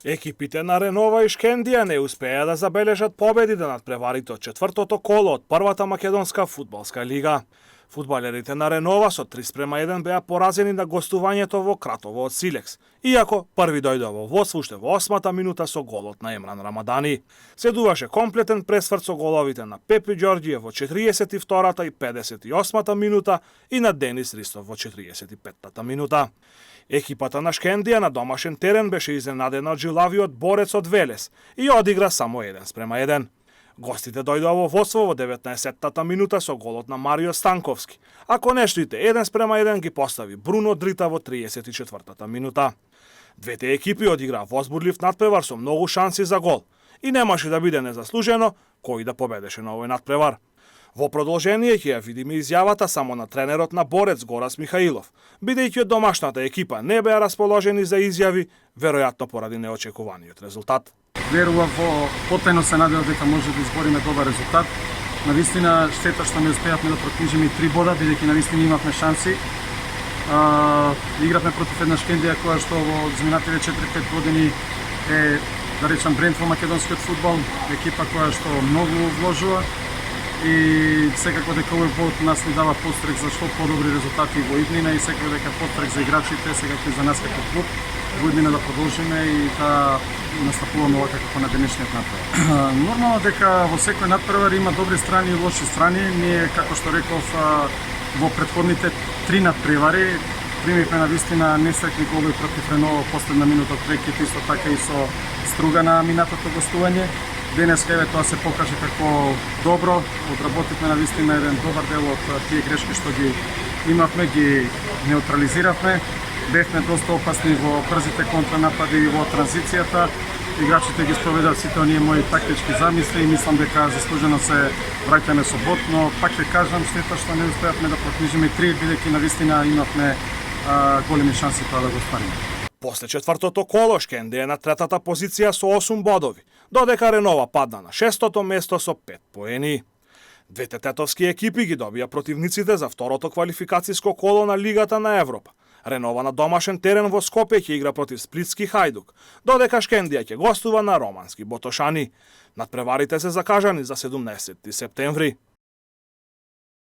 Екипите на Ренова и Шкендија не успеа да забележат победите над преварите од четвртото коло од првата македонска фудбалска лига. Фудбалерите на Ренова со 3:1 беа поразени на гостувањето во Кратово од Силекс, иако први дојде во водство уште во 8-та минута со голот на Емран Рамадани. Следуваше комплетен пресврт со головите на Пепи Ѓорѓиев во 42-та и 58-та минута и на Денис Ристов во 45-та минута. Екипата на Шкендија на домашен терен беше изненадена од жилавиот борец од Велес и одигра само 1:1. Гостите дојдоа во водство во 19-та минута со голот на Марио Станковски, а конечните 1:1 ги постави Бруно Дрита во 34-та минута. Двете екипи одиграа возбудлив надпревар со многу шанси за гол и немаше да биде незаслужено кој да победеше на овој надпревар. Во продолжение ќе ја видиме изјавата само на тренерот на Борец Горас Михаилов, бидејќи од домашната екипа не беа расположени за изјави, веројатно поради неочекуваниот резултат. Верував во потајно се надевав дека може да избориме добар резултат. Навистина штета што не успеавме да прокнижиме и 3 бода, бидејќи навистина имавме шанси. Игравме против една Шкендија која што во изминативе 4-5 години е, да речам, бренд во македонскиот фудбал, екипа која што многу вложува и секако дека овој бод нас ни дава подстрек за што подобри резултати во иднина и секако дека подстрек за играчите, секако и за нас како клуб, во иднина да продолжиме и да настапуваме овака како на денешниот надпревар. Нормално дека во секој надпревар има добри страни и лоши страни. Ние, како што реков, во претходните 3 надпревари примивме навистина несреќни голови против Ренова последна минута од прекит, исто така и со Струга на минатото гостување. Денес еве тоа се покаже како добро, одработивме навистина еден добар дел од тие грешки што ги имавме, ги неутрализиравме. Бевме доста опасни во брзите контранапади и во транзицијата. Играчите ги спроведаа сите оние мои тактички замисли и мислам дека заслужено се враќаме со бод, но пак ќе кажам, штета што не успеавме да прокнижиме 3, бидејќи навистина имавме големи шанси тоа да го оствариме. После четвртото коло Шкендија е на третата позиција со 8 бодови, додека Ренова падна на 6-то место со 5 поени. Двете тетовски екипи ги добија противниците за второто квалификациско коло на Лигата на Европа. Ренова на домашен терен во Скопје ќе игра против Сплитски Хајдук, додека Шкендија ќе гостува на Романски Ботошани. Надпреварите се закажани за 17 септември.